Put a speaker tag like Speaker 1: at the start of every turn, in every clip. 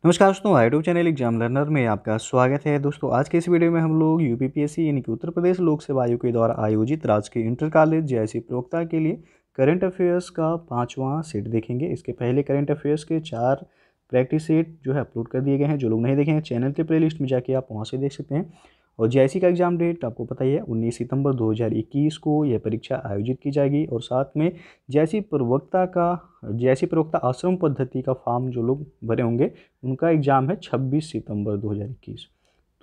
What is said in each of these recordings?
Speaker 1: नमस्कार दोस्तों, YouTube channel exam learner में आपका स्वागत है। दोस्तों आज के इस वीडियो में हम लोग यूपीपीएससी यानी कि उत्तर प्रदेश लोक सेवा आयोग के द्वारा आयोजित राजकीय इंटर कॉलेज जेएससी प्रवक्ता के लिए करंट अफेयर्स का 5वां सेट देखेंगे। इसके पहले करंट अफेयर्स के 4 प्रैक्टिस सेट जो है अपलोड कर दिए गए हैं। जो लोग नहीं देखें चैनल के प्लेलिस्ट में जाके आप वहाँ से देख सकते हैं। और जेएससी का एग्जाम डेट आपको पता ही है, 19 सितंबर 2021 को यह परीक्षा आयोजित की जाएगी। और साथ में जेएससी प्रवक्ता आश्रम पद्धति का फॉर्म जो लोग भरे होंगे उनका एग्ज़ाम है 26 सितंबर 2021।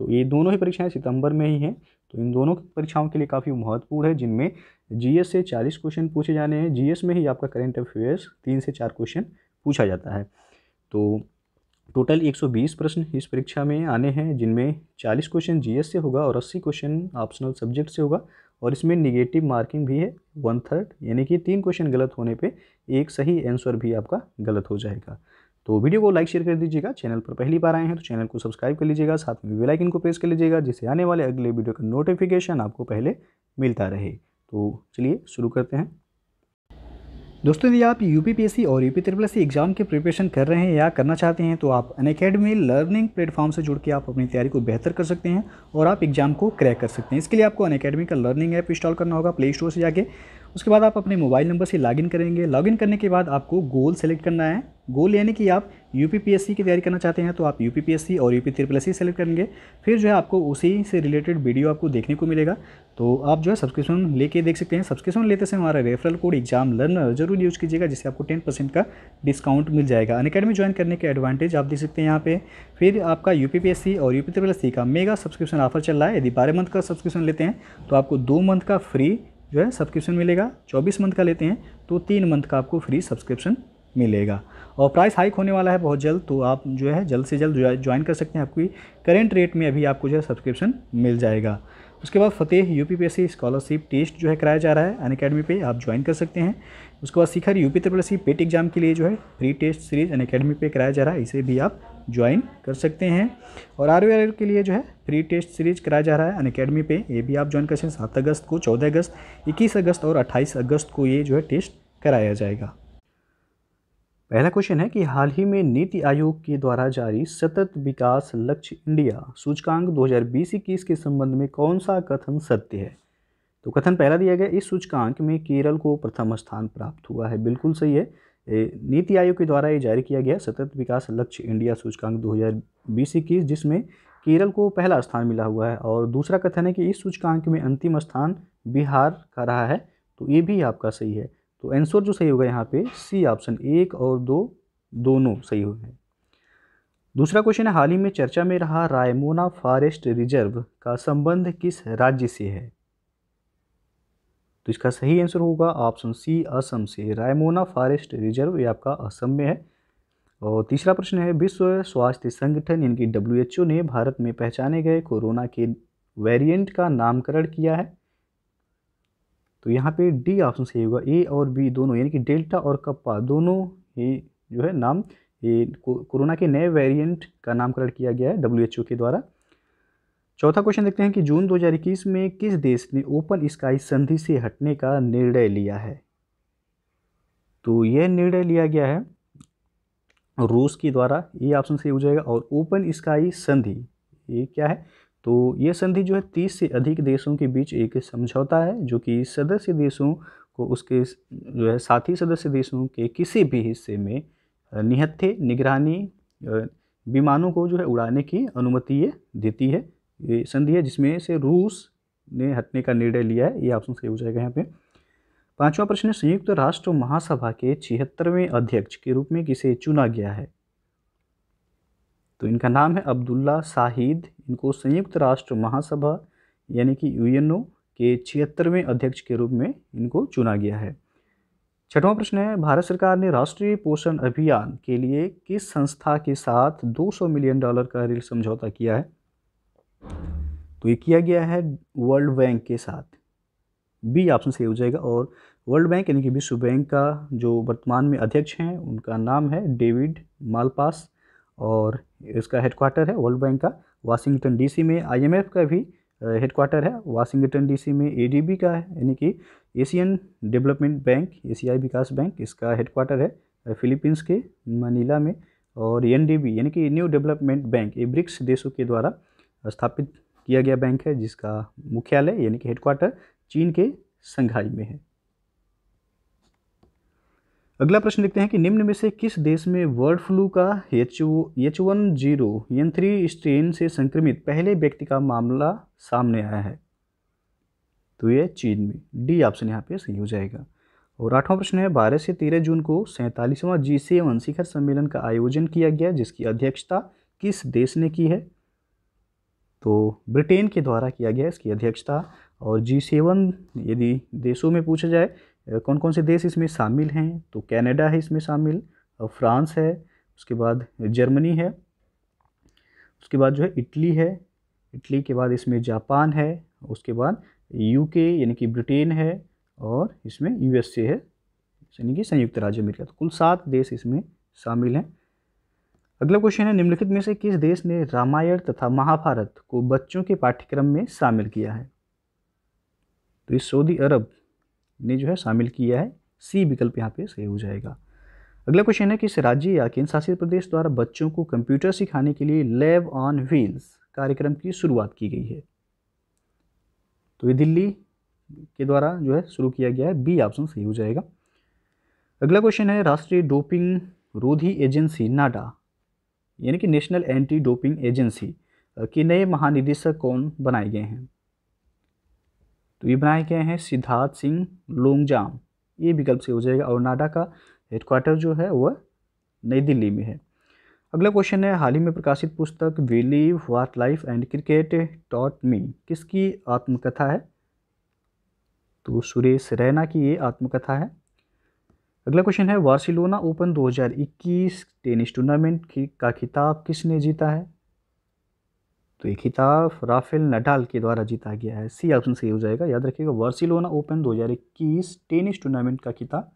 Speaker 1: तो ये दोनों ही परीक्षाएं सितंबर में ही हैं। तो इन दोनों परीक्षाओं के लिए काफ़ी महत्वपूर्ण है, जिनमें जीएस से 40 क्वेश्चन पूछे जाने हैं। जीएस में ही आपका करंट अफेयर्स 3 से 4 क्वेश्चन पूछा जाता है। तो टोटल 120 प्रश्न इस परीक्षा में आने हैं, जिनमें 40 क्वेश्चन जीएस से होगा और 80 क्वेश्चन ऑप्शनल सब्जेक्ट से होगा। और इसमें निगेटिव मार्किंग भी है 1/3, यानी कि 3 क्वेश्चन गलत होने पे एक सही आंसर भी आपका गलत हो जाएगा। तो वीडियो को लाइक शेयर कर दीजिएगा। चैनल पर पहली बार आए हैं तो चैनल को सब्सक्राइब कर लीजिएगा, साथ में बेल आइकन को प्रेस कर लीजिएगा, जिससे आने वाले अगले वीडियो का नोटिफिकेशन आपको पहले मिलता रहे। तो चलिए शुरू करते हैं। दोस्तों यदि आप यूपीपीएससी और यूपी एग्जाम के प्रिपरेशन कर रहे हैं या करना चाहते हैं तो आप अनअकैडमी लर्निंग प्लेटफॉर्म से जुड़ के आप अपनी तैयारी को बेहतर कर सकते हैं और आप एग्जाम को क्रैक कर सकते हैं। इसके लिए आपको अनअकैडमी का लर्निंग ऐप इंस्टॉल करना होगा प्ले स्टोर से जाके। उसके बाद आप अपने मोबाइल नंबर से लॉगिन करेंगे। लॉगिन करने के बाद आपको गोल सेलेक्ट करना है। गोल यानी कि आप यूपीपीएससी की तैयारी करना चाहते हैं तो आप यूपीपीएससी और यूपी सेलेक्ट करेंगे। फिर जो है आपको उसी से रिलेटेड वीडियो आपको देखने को मिलेगा। तो आप जो है सब्सक्रिप्शन लेके देख सकते हैं। सब्सक्रिप्शन लेते समय हमारा रेफरल कोड एग्जाम लर्नर जरूर यूज़ कीजिएगा, जिससे आपको 10% का डिस्काउंट मिल जाएगा। अनअकैडमी ज्वाइन करने के एडवांटेज आप देख सकते हैं यहाँ पे। फिर आपका यूपीपीएससी और यूपी का मेगा सब्सक्रिप्शन ऑफर चल रहा है। यदि 12 मंथ का सब्सक्रिप्शन लेते हैं तो आपको 2 मंथ का फ्री जो है सब्सक्रिप्शन मिलेगा। 24 मंथ का लेते हैं तो 3 मंथ का आपको फ्री सब्सक्रिप्शन मिलेगा। और प्राइस हाइक होने वाला है बहुत जल्द, तो आप जो है जल्द से जल्द ज्वाइन कर सकते हैं। आपकी करेंट रेट में अभी आपको जो है सब्सक्रिप्शन मिल जाएगा। उसके बाद फतेह यूपीपीएससी स्कॉलरशिप टेस्ट जो है कराया जा रहा है अनअकैडमी पे, आप ज्वाइन कर सकते हैं। उसके बाद शिखर यूपी पेट एग्जाम के लिए जो है फ्री टेस्ट सीरीज अनअकैडमी पे कराया जा रहा है, इसे भी आप ज्वाइन कर सकते हैं। और आर के लिए जो है फ्री टेस्ट सीरीज कराया जा रहा है अनअकैडमी पे, ये भी आप ज्वाइन कर सकते हैं। 7 अगस्त को, 14 अगस्त, 21 अगस्त और 28 अगस्त को ये जो है टेस्ट कराया जाएगा। पहला क्वेश्चन है कि हाल ही में नीति आयोग के द्वारा जारी सतत विकास लक्ष्य इंडिया सूचकांक 2020-21 के संबंध में कौन सा कथन सत्य है? तो कथन पहला दिया गया, इस सूचकांक में केरल को प्रथम स्थान प्राप्त हुआ है। बिल्कुल सही है। नीति आयोग के द्वारा ये जारी किया गया सतत विकास लक्ष्य इंडिया सूचकांक 2020-21, जिसमें केरल को पहला स्थान मिला हुआ है। और दूसरा कथन है कि इस सूचकांक में अंतिम स्थान बिहार का रहा है, तो ये भी आपका सही है। तो आंसर जो सही होगा यहाँ पे सी ऑप्शन 1 और 2 दोनों सही हो गए। दूसरा क्वेश्चन है, हाल ही में चर्चा में रहा रायमोना फॉरेस्ट रिजर्व का संबंध किस राज्य से है? तो इसका सही आंसर होगा ऑप्शन सी असम से। रायमोना फॉरेस्ट रिजर्व ये आपका असम में है। और तीसरा प्रश्न है, विश्व स्वास्थ्य संगठन यानी कि WHO ने भारत में पहचाने गए कोरोना के वेरिएंट का नामकरण किया है। तो यहाँ पे डी ऑप्शन सही होगा। ए और बी दोनों यानी कि डेल्टा और कप्पा दोनों ही जो है नाम ये कोरोना के नए वेरिएंट का नामकरण किया गया है WHO के द्वारा। चौथा क्वेश्चन देखते हैं कि जून 2021 में किस देश ने ओपन स्काई संधि से हटने का निर्णय लिया है? तो यह निर्णय लिया गया है रूस के द्वारा, ये ऑप्शन सही हो जाएगा। और ओपन स्काई संधि ये क्या है? तो ये संधि जो है 30 से अधिक देशों के बीच एक समझौता है, जो कि सदस्य देशों को उसके जो है साथी सदस्य देशों के किसी भी हिस्से में निहत्थे निगरानी विमानों को जो है उड़ाने की अनुमति ये देती है। ये संधि है जिसमें से रूस ने हटने का निर्णय लिया है, ये ऑप्शन सही हो जाएगा यहाँ पे। पांचवा प्रश्न, संयुक्त राष्ट्र महासभा के 76वें अध्यक्ष के रूप में किसे चुना गया है? तो इनका नाम है अब्दुल्ला शाहिद। इनको संयुक्त राष्ट्र महासभा यानी कि यूएनओ के 76वें अध्यक्ष के रूप में इनको चुना गया है। छठवां प्रश्न है, भारत सरकार ने राष्ट्रीय पोषण अभियान के लिए किस संस्था के साथ $200 मिलियन का ऋण समझौता किया है? तो ये किया गया है वर्ल्ड बैंक के साथ। बी ऑप्शन सही हो जाएगा। और वर्ल्ड बैंक यानी कि विश्व बैंक का जो वर्तमान में अध्यक्ष हैं उनका नाम है डेविड मालपास, और इसका हेडक्वार्टर है वर्ल्ड बैंक का वाशिंगटन DC में। IMF का भी हेडक्वार्टर है वाशिंगटन DC में। ADB का है यानी कि एशियन डेवलपमेंट बैंक, एशियाई विकास बैंक, इसका हेडक्वार्टर है फिलीपींस के मनीला में। और एनडीबी यानी कि न्यू डेवलपमेंट बैंक, ये ब्रिक्स देशों के द्वारा स्थापित किया गया बैंक है, जिसका मुख्यालय यानी कि हेडक्वार्टर चीन के शंघाई में है। अगला प्रश्न देखते हैं कि निम्न में से किस देश में बर्ड फ्लू का H1N3 स्ट्रेन से संक्रमित पहले व्यक्ति का मामला सामने आया है? तो ये चीन में, डी ऑप्शन यहाँ पे सही हो जाएगा। और 8वां प्रश्न है 12 से 13 जून को 47वां G7 शिखर सम्मेलन का आयोजन किया गया, जिसकी अध्यक्षता किस देश ने की है? तो ब्रिटेन के द्वारा किया गया इसकी अध्यक्षता। और G7 यदि देशों में पूछा जाए कौन कौन से देश इसमें शामिल हैं, तो कनाडा है इसमें शामिल, और फ्रांस है, उसके बाद जर्मनी है, उसके बाद जो है इटली है, इटली के बाद इसमें जापान है, उसके बाद यूके यानी कि ब्रिटेन है, और इसमें यूएसए है यानी कि संयुक्त राज्य अमेरिका। तो कुल 7 देश इसमें शामिल हैं। अगला क्वेश्चन है निम्नलिखित में से किस देश ने रामायण तथा महाभारत को बच्चों के पाठ्यक्रम में शामिल किया है? तो इस सऊदी अरब ने जो है शामिल किया है, सी विकल्प यहाँ पे सही हो जाएगा। अगला क्वेश्चन है किस राज्य या केंद्र शासित प्रदेश द्वारा बच्चों को कंप्यूटर सिखाने के लिए लैब ऑन व्हील्स कार्यक्रम की शुरुआत की गई है? तो ये दिल्ली के द्वारा जो है शुरू किया गया है, बी ऑप्शन सही हो जाएगा। अगला क्वेश्चन है राष्ट्रीय डोपिंग रोधी एजेंसी नाडा यानी कि नेशनल एंटी डोपिंग एजेंसी के नए महानिदेशक कौन बनाए गए हैं? तो ये बनाए गए हैं सिद्धार्थ सिंह लोंगजाम, ये विकल्प से हो जाएगा। और नाडा का हेडक्वार्टर जो है वह नई दिल्ली में है। अगला क्वेश्चन है हाल ही में प्रकाशित पुस्तक believe what life and cricket taught me किसकी आत्मकथा है? तो सुरेश रैना की ये आत्मकथा है। अगला क्वेश्चन है बार्सिलोना ओपन 2021 टेनिस टूर्नामेंट का खिताब किसने जीता है? तो ये खिताब राफेल नडाल के द्वारा जीता गया है, सी ऑप्शन सही हो जाएगा। याद रखिएगा बार्सिलोना ओपन 2021 टेनिस टूर्नामेंट का खिताब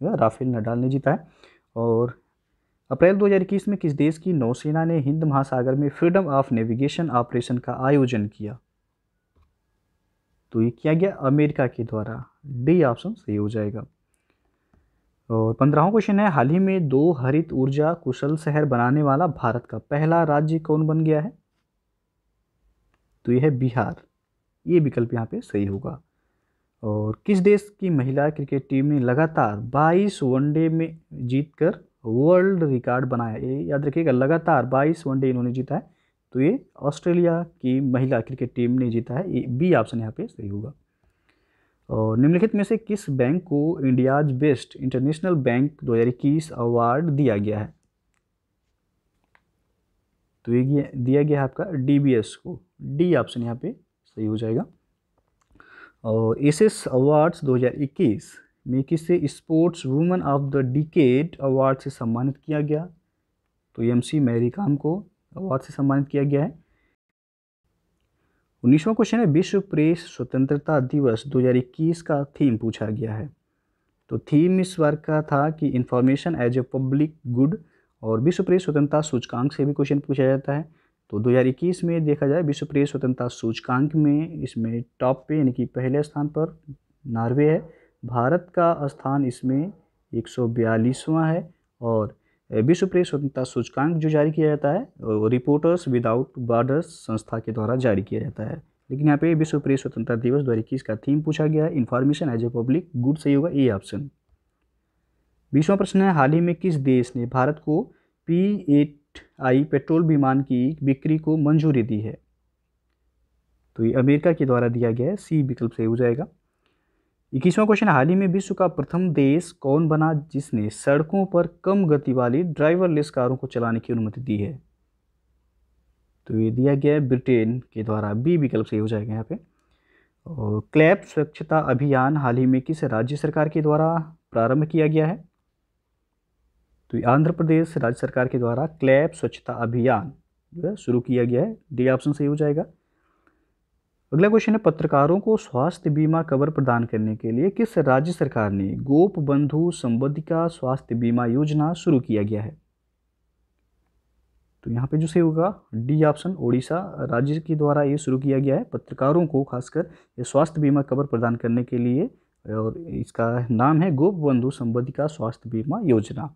Speaker 1: राफेल नडाल ने जीता है। और अप्रैल 2021 में किस देश की नौसेना ने हिंद महासागर में फ्रीडम ऑफ नेविगेशन ऑपरेशन का आयोजन किया? तो ये किया गया अमेरिका के द्वारा, डी ऑप्शन सही हो जाएगा। और 15वां क्वेश्चन है हाल ही में 2 हरित ऊर्जा कुशल शहर बनाने वाला भारत का पहला राज्य कौन बन गया है? तो यह है बिहार, ये विकल्प यहाँ पे सही होगा। और किस देश की महिला क्रिकेट टीम ने लगातार 22 वनडे में जीतकर वर्ल्ड रिकॉर्ड बनाया? ये याद रखिएगा, लगातार 22 वनडे इन्होंने जीता है। तो ये ऑस्ट्रेलिया की महिला क्रिकेट टीम ने जीता है, ये बी ऑप्शन यहाँ पे सही होगा। और निम्नलिखित में से किस बैंक को India's best international bank 2021 award दिया गया है? तो ये दिया गया है आपका डीबीएस को, डी ऑप्शन यहाँ पे सही हो जाएगा। और एसएस अवार्ड्स 2021 में किसे sports woman of the decade award से सम्मानित किया गया? तो एमसी मैरी कॉम को अवार्ड से सम्मानित किया गया है। 19वां क्वेश्चन है विश्व प्रेस स्वतंत्रता दिवस 2021 का थीम पूछा गया है। तो थीम इस बार का था कि information as a public good, और विश्व प्रेस स्वतंत्रता सूचकांक से भी क्वेश्चन पूछा जाता है। तो 2021 में देखा जाए विश्व प्रेस स्वतंत्रता सूचकांक में इसमें टॉप पे यानी कि पहले स्थान पर नॉर्वे है, भारत का स्थान इसमें 142वां है। और विश्व प्रेस स्वतंत्रता सूचकांक जो जारी किया जाता है रिपोर्टर्स विदाउट बॉर्डर्स संस्था के द्वारा जारी किया जाता है। लेकिन यहाँ पे विश्व प्रेस स्वतंत्रता दिवस 2021 का थीम पूछा गया है information as a public good, सही होगा ए ऑप्शन। 20वां प्रश्न है हाल ही में किस देश ने भारत को P8I पेट्रोल विमान की बिक्री को मंजूरी दी है? तो ये अमेरिका के द्वारा दिया गया है, सी विकल्प सही हो जाएगा। 21वां क्वेश्चन हाल ही में विश्व का प्रथम देश कौन बना जिसने सड़कों पर कम गति वाली ड्राइवरलेस कारों को चलाने की अनुमति दी है? तो ये दिया गया है ब्रिटेन के द्वारा, बी विकल्प सही हो जाएगा यहाँ पे। और क्लैप स्वच्छता अभियान हाल ही में किस राज्य सरकार के द्वारा प्रारंभ किया गया है? तो आंध्र प्रदेश राज्य सरकार के द्वारा क्लैप स्वच्छता अभियान जो है शुरू किया गया है, डी ऑप्शन सही हो जाएगा। अगला क्वेश्चन है पत्रकारों को स्वास्थ्य बीमा कवर प्रदान करने के लिए किस राज्य सरकार ने गोप बंधु संबंधिका स्वास्थ्य बीमा योजना शुरू किया गया है? तो यहाँ पे जो सही होगा डी ऑप्शन, ओडिशा राज्य के द्वारा ये शुरू किया गया है पत्रकारों को खासकर ये स्वास्थ्य बीमा कवर प्रदान करने के लिए, और इसका नाम है गोप बंधु संबंधिका स्वास्थ्य बीमा योजना।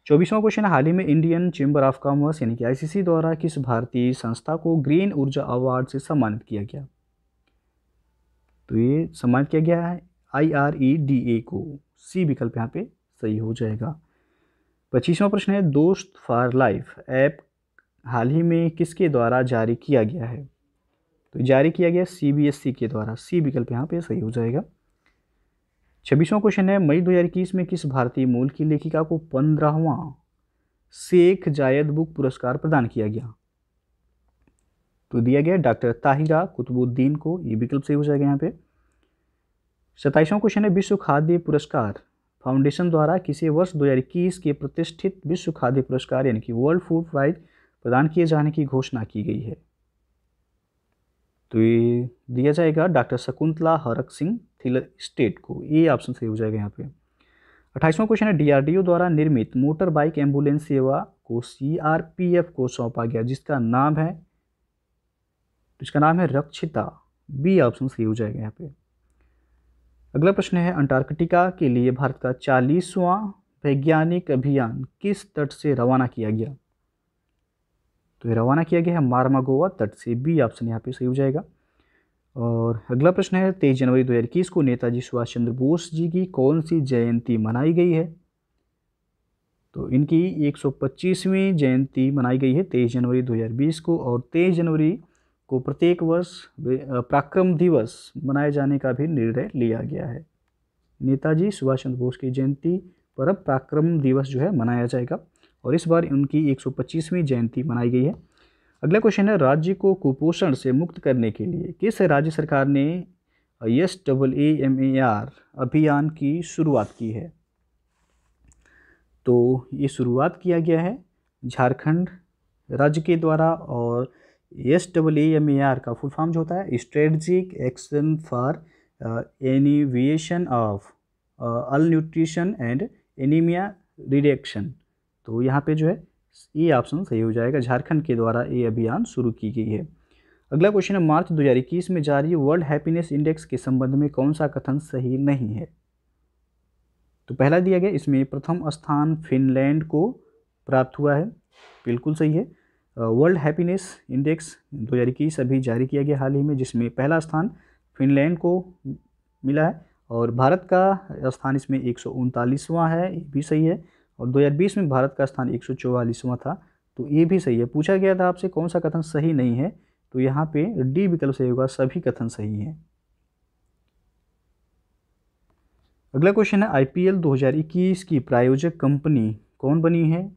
Speaker 1: 24वां क्वेश्चन है, हाल ही में इंडियन चेंबर ऑफ कॉमर्स यानी कि आईसीसी द्वारा किस भारतीय संस्था को ग्रीन ऊर्जा अवार्ड से सम्मानित किया गया? तो ये सम्मानित किया गया है IREDA को। सी विकल्प यहाँ पे सही हो जाएगा। 25वां प्रश्न है, दोस्त फॉर लाइफ ऐप हाल ही में किसके द्वारा जारी किया गया है? तो जारी किया गया CBSE के द्वारा। सी विकल्प यहाँ पे सही हो जाएगा। 26वां क्वेश्चन है, मई 2021 में किस भारतीय मूल की लेखिका को 15वां शेख जायद बुक पुरस्कार प्रदान किया गया? तो दिया गया डॉक्टर ताहिरा कुतुबुद्दीन को। ये विकल्प सही हो जाएगा यहाँ पे। 27वां क्वेश्चन है, विश्व खाद्य पुरस्कार फाउंडेशन द्वारा किसे वर्ष 2021 के प्रतिष्ठित विश्व खाद्य पुरस्कार यानी कि वर्ल्ड फूड प्राइज प्रदान किए जाने की घोषणा की गई है? तो ये दिया जाएगा डॉक्टर शकुंतला हरक सिंह थिलस्टेट को। ये ऑप्शन सही हो जाएगा यहाँ पे। 28वां क्वेश्चन है, DRDO द्वारा निर्मित मोटर बाइक एम्बुलेंस सेवा को CRPF को सौंपा गया जिसका नाम है, तो इसका नाम है रक्षिता। बी ऑप्शन सही हो जाएगा यहाँ पे। अगला प्रश्न है, अंटार्कटिका के लिए भारत का 40वां वैज्ञानिक अभियान किस तट से रवाना किया गया? तो ये रवाना किया गया है मार्मागोवा तट से। बी ऑप्शन यहाँ पे सही हो जाएगा। और अगला प्रश्न है, 23 जनवरी 2021 को नेताजी सुभाष चंद्र बोस जी की कौन सी जयंती मनाई गई है? तो इनकी 125वीं जयंती मनाई गई है 23 जनवरी 2020 को। और 23 जनवरी को प्रत्येक वर्ष पराक्रम दिवस मनाए जाने का भी निर्णय लिया गया है। नेताजी सुभाष चंद्र बोस की जयंती पर अब पराक्रम दिवस जो है मनाया जाएगा और इस बार उनकी 125वीं जयंती मनाई गई है। अगला क्वेश्चन है, राज्य को कुपोषण से मुक्त करने के लिए किस राज्य सरकार ने SAAMAR अभियान की शुरुआत की है? तो ये शुरुआत किया गया है झारखंड राज्य के द्वारा। और SAAMAR का फुल फॉर्म जो होता है strategic action for alleviation of all nutrition and anaemia reduction. तो यहाँ पे जो है ये ऑप्शन सही हो जाएगा, झारखंड के द्वारा ये अभियान शुरू की गई है। अगला क्वेश्चन है, मार्च 2021 में जारी वर्ल्ड हैप्पीनेस इंडेक्स के संबंध में कौन सा कथन सही नहीं है? तो पहला दिया गया, इसमें प्रथम स्थान फिनलैंड को प्राप्त हुआ है। बिल्कुल सही है। वर्ल्ड हैप्पीनेस इंडेक्स 2021 अभी जारी किया गया हाल ही में, जिसमें पहला स्थान फिनलैंड को मिला है और भारत का स्थान इसमें 139वां है। ये भी सही है। और 2020 में भारत का स्थान 144वां था, तो ये भी सही है। पूछा गया था आपसे कौन सा कथन सही नहीं है, तो यहाँ पे डी विकल्प सही होगा, सभी कथन सही हैं। अगला क्वेश्चन है, IPL 2021 की प्रायोजक कंपनी कौन बनी है?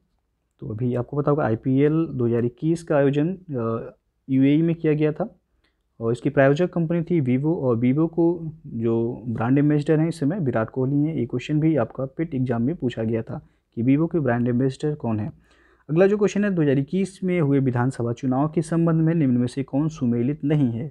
Speaker 1: तो अभी आपको पता होगा IPL 2021 का आयोजन UAE में किया गया था और इसकी प्रायोजक कंपनी थी वीवो। और वीवो को जो ब्रांड एम्बेसडर हैं इस समय विराट कोहली हैं। ये क्वेश्चन भी आपका पिट एग्जाम में पूछा गया था कि वीवो के ब्रांड एम्बेसडर कौन है। अगला जो क्वेश्चन है, 2021 में हुए विधानसभा चुनाव के संबंध में निम्न में से कौन सुमेलित नहीं है?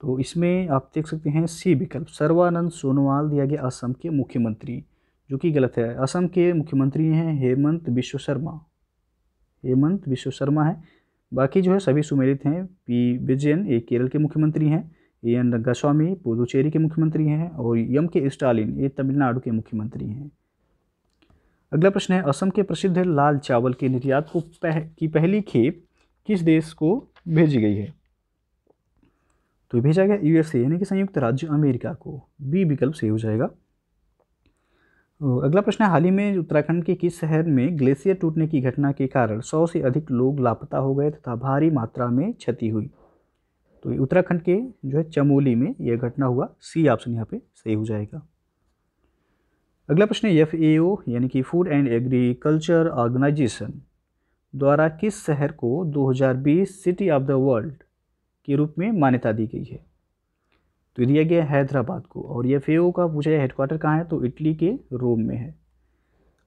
Speaker 1: तो इसमें आप देख सकते हैं सी विकल्प, सर्बानंद सोनोवाल दिया गया असम के मुख्यमंत्री, जो कि गलत है। असम के मुख्यमंत्री हैं हेमंत बिश्व शर्मा। हेमंत बिश्व शर्मा है। बाकी जो है सभी सुमेलित हैं। P विजयन ये केरल के मुख्यमंत्री हैं, AN रंगास्वामी पुदुचेरी के मुख्यमंत्री हैं और M.K. स्टालिन ये तमिलनाडु के मुख्यमंत्री हैं। अगला प्रश्न है, असम के प्रसिद्ध लाल चावल के निर्यात को की पहली खेप किस देश को भेजी गई है? तो भेजा गया USA यानी कि संयुक्त राज्य अमेरिका को। बी विकल्प सही हो जाएगा। अगला प्रश्न है, हाल ही में उत्तराखंड के किस शहर में ग्लेशियर टूटने की घटना के कारण 100 से अधिक लोग लापता हो गए तथा भारी मात्रा में क्षति हुई? तो उत्तराखंड के जो है चमोली में यह घटना हुआ। सी ऑप्शन यहाँ पे सही हो जाएगा। अगला प्रश्न है, FAO यानी कि फूड एंड एग्रीकल्चर ऑर्गेनाइजेशन द्वारा किस शहर को 2020 सिटी ऑफ द वर्ल्ड के रूप में मान्यता दी गई है? तो दिया गया हैदराबाद को। और FAO का पूछा है हेडक्वार्टर कहाँ है? तो इटली के रोम में है।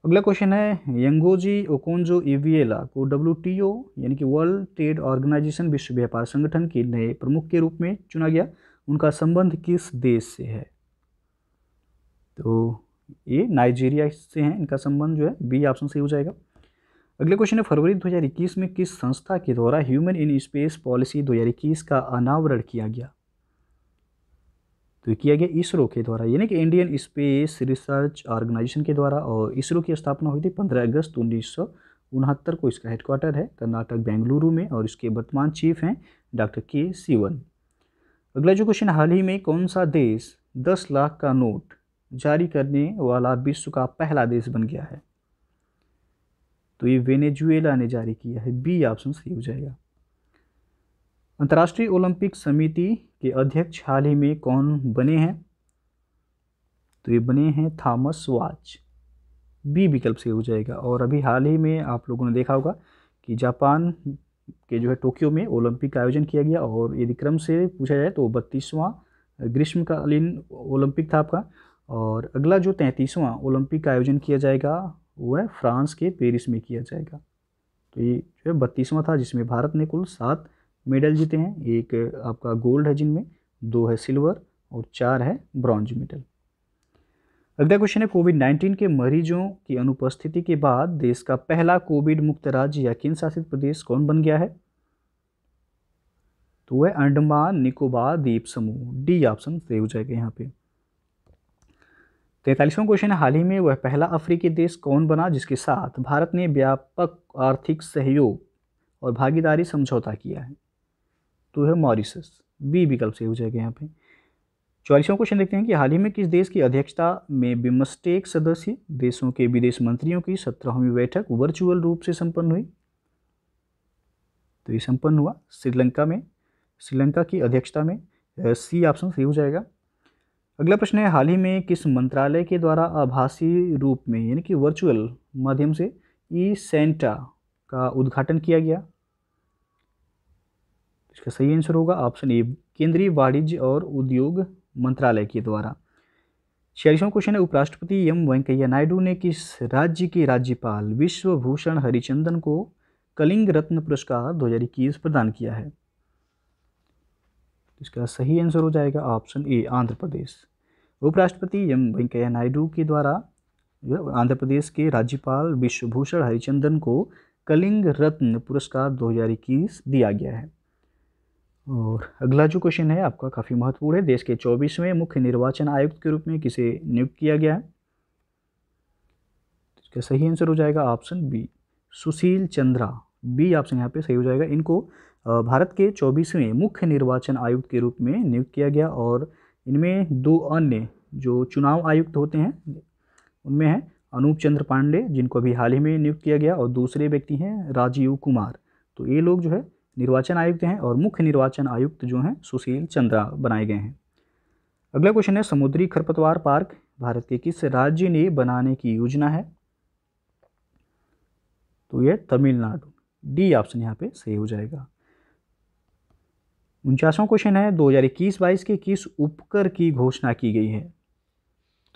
Speaker 1: अगला क्वेश्चन है, यंगोजी ओकोंजो इविएला को WTO यानी कि वर्ल्ड ट्रेड ऑर्गेनाइजेशन विश्व व्यापार संगठन के नए प्रमुख के रूप में चुना गया। उनका संबंध किस देश से है? तो ये नाइजीरिया से हैं इनका संबंध जो है। बी ऑप्शन सही हो जाएगा। अगले क्वेश्चन है, फरवरी 2021 में किस संस्था के द्वारा ह्यूमन इन स्पेस पॉलिसी 2021 का अनावरण किया गया? तो ये किया गया इसरो के द्वारा, यानी कि इंडियन स्पेस रिसर्च ऑर्गेनाइजेशन के द्वारा। और इसरो की स्थापना हुई थी 15 अगस्त 1969 को। इसका हेडक्वार्टर है कर्नाटक बेंगलुरु में और इसके वर्तमान चीफ हैं डॉक्टर के सिवन। अगला जो क्वेश्चन, हाल ही में कौन सा देश 10 लाख का नोट जारी करने वाला विश्व का पहला देश बन गया है? तो ये वेनेजुएला ने जारी किया है। बी ऑप्शन सही हो जाएगा। अंतर्राष्ट्रीय ओलंपिक समिति के अध्यक्ष हाल ही में कौन बने हैं? तो ये बने हैं थॉमस वाच। बी विकल्प से हो जाएगा। और अभी हाल ही में आप लोगों ने देखा होगा कि जापान के जो है टोक्यो में ओलंपिक का आयोजन किया गया, और यदि क्रम से पूछा जाए तो 32वां ग्रीष्मकालीन ओलंपिक था आपका। और अगला जो 33वां ओलंपिक का आयोजन किया जाएगा वो है फ्रांस के पेरिस में किया जाएगा। तो ये जो है 32वां था, जिसमें भारत ने कुल 7 मेडल जीते हैं। एक आपका गोल्ड है, जिनमें 2 है सिल्वर और 4 है ब्रॉन्ज मेडल। अगला क्वेश्चन है, कोविड-19 के मरीजों की अनुपस्थिति के बाद देश का पहला कोविड मुक्त राज्य या केंद्र शासित प्रदेश कौन बन गया है? तो वह अंडमान निकोबार द्वीप समूह। डी ऑप्शन सही हो जाएगा यहाँ पे। 43वां क्वेश्चन है, हाल ही में वह पहला अफ्रीकी देश कौन बना जिसके साथ भारत ने व्यापक आर्थिक सहयोग और भागीदारी समझौता किया है? तो है मॉरिशस। बी विकल्प से हो जाएगा यहाँ पे। 44वां क्वेश्चन देखते हैं कि हाल ही में किस देश की अध्यक्षता में बिम्स्टेक सदस्य देशों के विदेश मंत्रियों की 17वीं बैठक वर्चुअल रूप से संपन्न हुई? तो ये संपन्न हुआ श्रीलंका में, श्रीलंका की अध्यक्षता में। सी ऑप्शन सही हो जाएगा। अगला प्रश्न है, हाल ही में किस मंत्रालय के द्वारा आभासी रूप में यानी कि वर्चुअल माध्यम से ई सेंटा का उद्घाटन किया गया? इसका सही आंसर होगा ऑप्शन ए, केंद्रीय वाणिज्य और उद्योग मंत्रालय के द्वारा। 46वां क्वेश्चन है, उपराष्ट्रपति एम वेंकैया नायडू ने किस राज्य के राज्यपाल विश्वभूषण हरिचंदन को कलिंग रत्न पुरस्कार 2021 प्रदान किया है? इसका सही आंसर हो जाएगा ऑप्शन ए, आंध्र प्रदेश। उपराष्ट्रपति एम वेंकैया नायडू के द्वारा आंध्र प्रदेश के राज्यपाल विश्वभूषण हरिचंदन को कलिंग रत्न पुरस्कार 2021 दिया गया है। और अगला जो क्वेश्चन है आपका काफ़ी महत्वपूर्ण है, देश के 24वें मुख्य निर्वाचन आयुक्त के रूप में किसे नियुक्त किया गया है? इसका सही आंसर हो जाएगा option B, Sushil Chandra. B option यहाँ पे सही हो जाएगा। इनको भारत के 24वें मुख्य निर्वाचन आयुक्त के रूप में नियुक्त किया गया। और इनमें 2 अन्य जो चुनाव आयुक्त होते हैं उनमें है अनूप चंद्र पांडे, जिनको अभी हाल ही में नियुक्त किया गया, और दूसरे व्यक्ति हैं राजीव कुमार। तो ये लोग जो है निर्वाचन आयुक्त हैं, और मुख्य निर्वाचन आयुक्त जो हैं सुशील चंद्रा बनाए गए हैं। अगला क्वेश्चन है, समुद्री खरपतवार पार्क भारत के किस राज्य ने बनाने की योजना है? तो यह तमिलनाडु। डी ऑप्शन यहाँ पे सही हो जाएगा। 49वां क्वेश्चन है, 2021-22 के किस उपकर की घोषणा की गई है?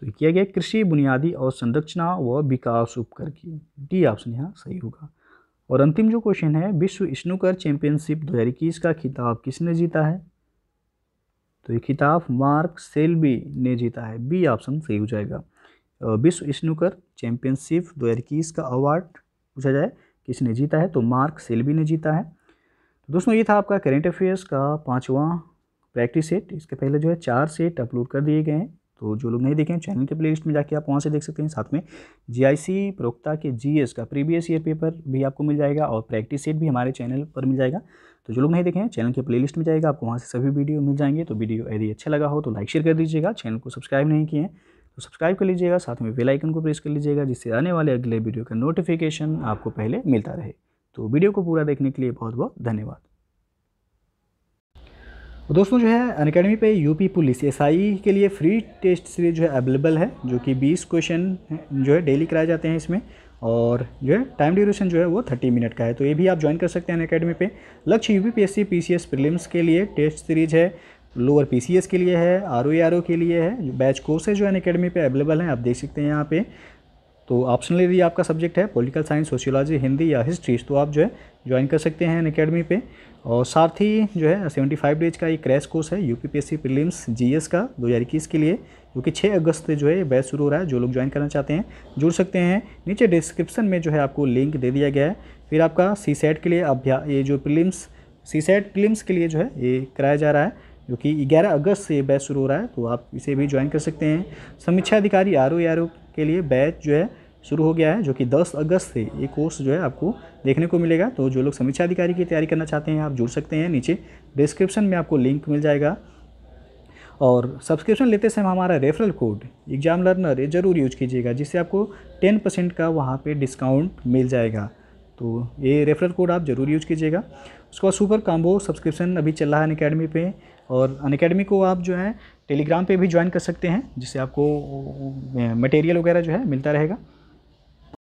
Speaker 1: तो किया गया कृषि बुनियादी और संरचना व विकास उपकर की। डी ऑप्शन यहाँ सही होगा। और अंतिम जो क्वेश्चन है, विश्व स्नूकर चैंपियनशिप 2021 का खिताब किसने जीता है? तो ये खिताब मार्क सेल्बी ने जीता है। बी ऑप्शन सही हो जाएगा। विश्व स्नूकर चैंपियनशिप 2021 का अवार्ड पूछा जाए किसने जीता है, तो मार्क सेल्बी ने जीता है। तो दोस्तों ये था आपका करेंट अफेयर्स का 5वां प्रैक्टिस सेट। इसके पहले जो है 4 सेट अपलोड कर दिए गए हैं, तो जो लोग नहीं देखें चैनल के प्लेलिस्ट में जाके आप वहाँ से देख सकते हैं। साथ में जीआईसी प्रोक्ता के जीएस का प्रीवियस ईयर पेपर भी आपको मिल जाएगा, और प्रैक्टिस सेट भी हमारे चैनल पर मिल जाएगा। तो जो लोग नहीं देखें चैनल के प्लेलिस्ट में जाएगा, आपको वहाँ से सभी वीडियो मिल जाएंगे। तो वीडियो यदि अच्छा लगा हो तो लाइक शेयर कर दीजिएगा। चैनल को सब्सक्राइब नहीं किए हैं तो सब्सक्राइब कर लीजिएगा, साथ में बेल आइकन को प्रेस कर लीजिएगा, जिससे आने वाले अगले वीडियो का नोटिफिकेशन आपको पहले मिलता रहे। तो वीडियो को पूरा देखने के लिए बहुत बहुत धन्यवाद। तो दोस्तों जो है अनअकैडमी पे यूपी पुलिस एसआई के लिए फ्री टेस्ट सीरीज जो है अवेलेबल है, जो कि 20 क्वेश्चन जो है डेली कराए जाते हैं इसमें, और जो है टाइम ड्यूरेशन जो है वो 30 मिनट का है। तो ये भी आप ज्वाइन कर सकते हैं अनअकैडमी पे। लक्ष्य यूपीपीएससी पीसीएस प्रीलिम्स के लिए टेस्ट सीरीज है, लोअर पीसीएस के लिए है, आरओ के लिए है। बैच कोर्सेज जो है अनअकैडमी पे अवेलेबल हैं, आप देख सकते हैं यहाँ पे। तो ऑप्शनल यदि आपका सब्जेक्ट है पॉलिटिकल साइंस, सोशियोलॉजी, हिंदी या हिस्ट्री, तो आप जो है ज्वाइन कर सकते हैं अनअकैडमी पे। और साथ ही जो है 75 डेज का एक क्रैश कोर्स है यूपीपीएससी प्रीलिम्स जीएस का 2021 के लिए, जो कि 6 अगस्त से जो है बैच शुरू हो रहा है। जो लोग ज्वाइन करना चाहते हैं जुड़ सकते हैं। नीचे डिस्क्रिप्शन में जो है आपको लिंक दे दिया गया है। फिर आपका सीसेट के लिए ये जो प्रीलिम्स सीसेट प्रीलिम्स के लिए जो है ये कराया जा रहा है जो कि 11 अगस्त से बैच शुरू हो रहा है, तो आप इसे भी ज्वाइन कर सकते हैं। समीक्षा अधिकारी RO के लिए बैच जो है शुरू हो गया है, जो कि 10 अगस्त से ये कोर्स जो है आपको देखने को मिलेगा। तो जो लोग समीक्षा अधिकारी की तैयारी करना चाहते हैं आप जुड़ सकते हैं, नीचे डिस्क्रिप्शन में आपको लिंक मिल जाएगा। और सब्सक्रिप्शन लेते समय हमारा रेफरल कोड एग्जाम लर्नर ये ज़रूर यूज कीजिएगा, जिससे आपको 10% का वहाँ पे डिस्काउंट मिल जाएगा। तो ये रेफरल कोड आप ज़रूर यूज कीजिएगा। उसके बाद सुपर कॉम्बो सब्सक्रिप्शन अभी चल रहा है अनअकैडमी पे, और अनअकैडमी को आप जो है टेलीग्राम पे भी ज्वाइन कर सकते हैं, जिससे आपको मटेरियल वगैरह जो है मिलता रहेगा।